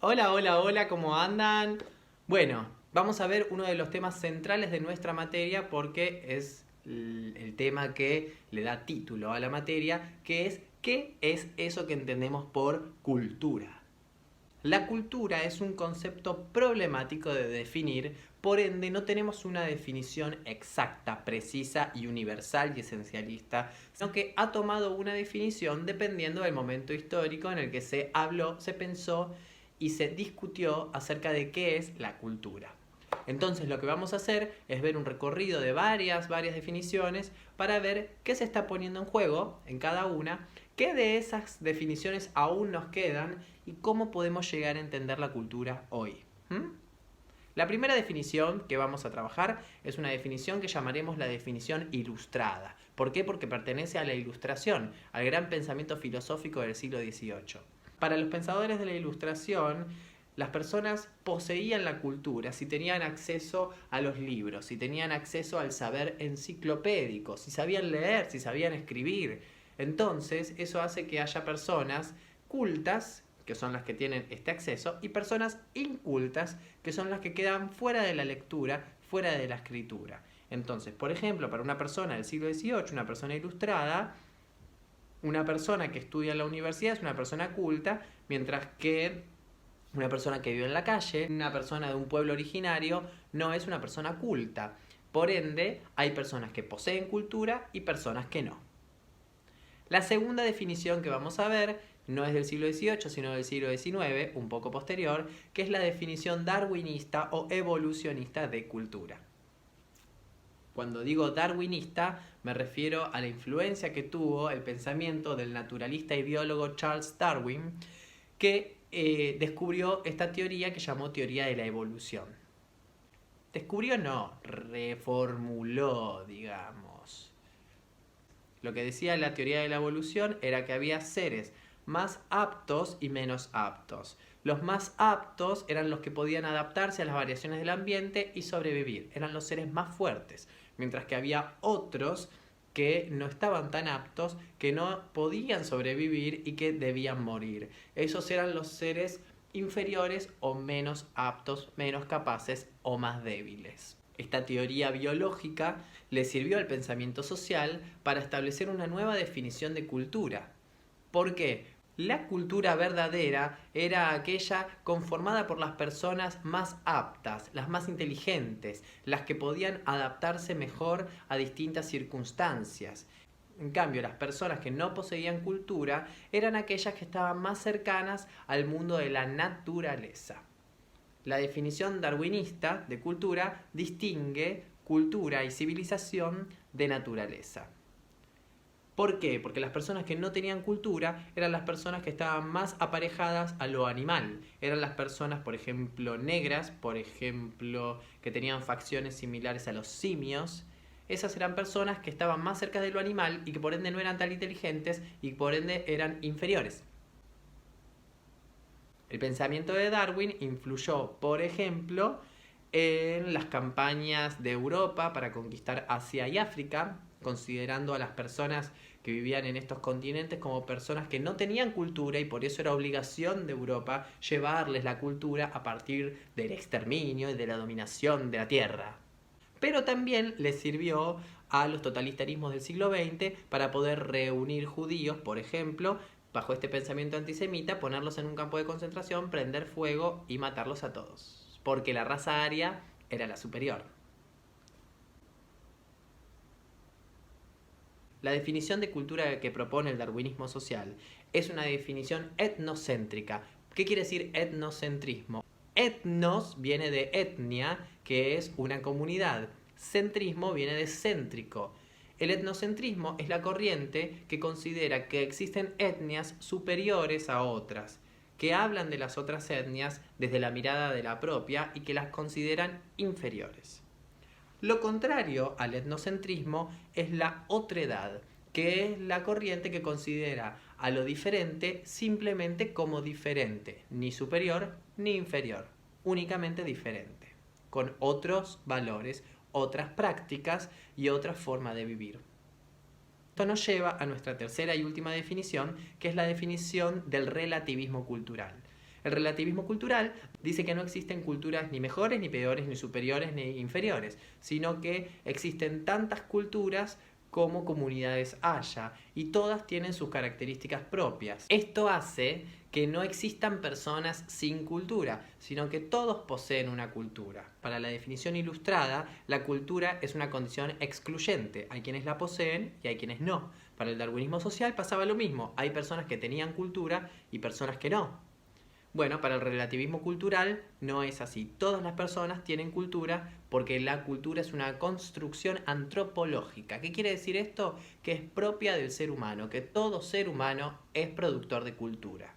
Hola, hola, hola, ¿cómo andan? Bueno, vamos a ver uno de los temas centrales de nuestra materia porque es el tema que le da título a la materia, que es ¿qué es eso que entendemos por cultura? La cultura es un concepto problemático de definir, por ende no tenemos una definición exacta, precisa y universal y esencialista, sino que ha tomado una definición dependiendo del momento histórico en el que se habló, se pensó y se discutió acerca de qué es la cultura. Entonces lo que vamos a hacer es ver un recorrido de varias definiciones para ver qué se está poniendo en juego en cada una, qué de esas definiciones aún nos quedan y cómo podemos llegar a entender la cultura hoy. La primera definición que vamos a trabajar es una definición que llamaremos la definición ilustrada. ¿Por qué? Porque pertenece a la Ilustración, al gran pensamiento filosófico del siglo XVIII. Para los pensadores de la Ilustración, las personas poseían la cultura si tenían acceso a los libros, si tenían acceso al saber enciclopédico, si sabían leer, si sabían escribir. Entonces, eso hace que haya personas cultas, que son las que tienen este acceso, y personas incultas, que son las que quedan fuera de la lectura, fuera de la escritura. Entonces, por ejemplo, para una persona del siglo XVIII, una persona ilustrada, una persona que estudia en la universidad es una persona culta, mientras que una persona que vive en la calle, una persona de un pueblo originario, no es una persona culta. Por ende, hay personas que poseen cultura y personas que no. La segunda definición que vamos a ver no es del siglo XVIII, sino del siglo XIX, un poco posterior, que es la definición darwinista o evolucionista de cultura. Cuando digo darwinista, me refiero a la influencia que tuvo el pensamiento del naturalista y biólogo Charles Darwin, que descubrió esta teoría que llamó teoría de la evolución. Descubrió no, reformuló, digamos. Lo que decía la teoría de la evolución era que había seres más aptos y menos aptos. Los más aptos eran los que podían adaptarse a las variaciones del ambiente y sobrevivir. Eran los seres más fuertes. Mientras que había otros que no estaban tan aptos, que no podían sobrevivir y que debían morir. Esos eran los seres inferiores o menos aptos, menos capaces o más débiles. Esta teoría biológica le sirvió al pensamiento social para establecer una nueva definición de cultura. ¿Por qué? La cultura verdadera era aquella conformada por las personas más aptas, las más inteligentes, las que podían adaptarse mejor a distintas circunstancias. En cambio, las personas que no poseían cultura eran aquellas que estaban más cercanas al mundo de la naturaleza. La definición darwinista de cultura distingue cultura y civilización de naturaleza. ¿Por qué? Porque las personas que no tenían cultura eran las personas que estaban más aparejadas a lo animal. Eran las personas, por ejemplo, negras, por ejemplo, que tenían facciones similares a los simios. Esas eran personas que estaban más cerca de lo animal y que por ende no eran tan inteligentes y por ende eran inferiores. El pensamiento de Darwin influyó, por ejemplo, en las campañas de Europa para conquistar Asia y África, considerando a las personas que vivían en estos continentes como personas que no tenían cultura y por eso era obligación de Europa llevarles la cultura a partir del exterminio y de la dominación de la tierra. Pero también les sirvió a los totalitarismos del siglo XX para poder reunir judíos, por ejemplo, bajo este pensamiento antisemita, ponerlos en un campo de concentración, prender fuego y matarlos a todos. Porque la raza aria era la superior. La definición de cultura que propone el darwinismo social es una definición etnocéntrica. ¿Qué quiere decir etnocentrismo? Etnos viene de etnia, que es una comunidad. Centrismo viene de céntrico. El etnocentrismo es la corriente que considera que existen etnias superiores a otras, que hablan de las otras etnias desde la mirada de la propia y que las consideran inferiores. Lo contrario al etnocentrismo es la otredad, que es la corriente que considera a lo diferente simplemente como diferente, ni superior ni inferior, únicamente diferente, con otros valores, otras prácticas y otra forma de vivir. Esto nos lleva a nuestra tercera y última definición, que es la definición del relativismo cultural. El relativismo cultural dice que no existen culturas ni mejores, ni peores, ni superiores, ni inferiores, sino que existen tantas culturas como comunidades haya, y todas tienen sus características propias. Esto hace que no existan personas sin cultura, sino que todos poseen una cultura. Para la definición ilustrada, la cultura es una condición excluyente. Hay quienes la poseen y hay quienes no. Para el darwinismo social pasaba lo mismo. Hay personas que tenían cultura y personas que no. Bueno, para el relativismo cultural no es así. Todas las personas tienen cultura porque la cultura es una construcción antropológica. ¿Qué quiere decir esto? Que es propia del ser humano, que todo ser humano es productor de cultura.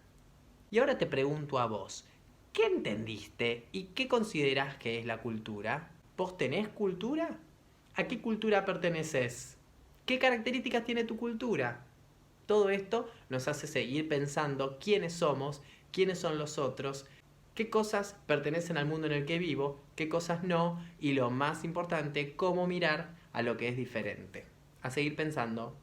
Y ahora te pregunto a vos, ¿qué entendiste y qué considerás que es la cultura? ¿Vos tenés cultura? ¿A qué cultura perteneces? ¿Qué características tiene tu cultura? Todo esto nos hace seguir pensando quiénes somos, quiénes son los otros, qué cosas pertenecen al mundo en el que vivo, qué cosas no, y lo más importante, cómo mirar a lo que es diferente. A seguir pensando.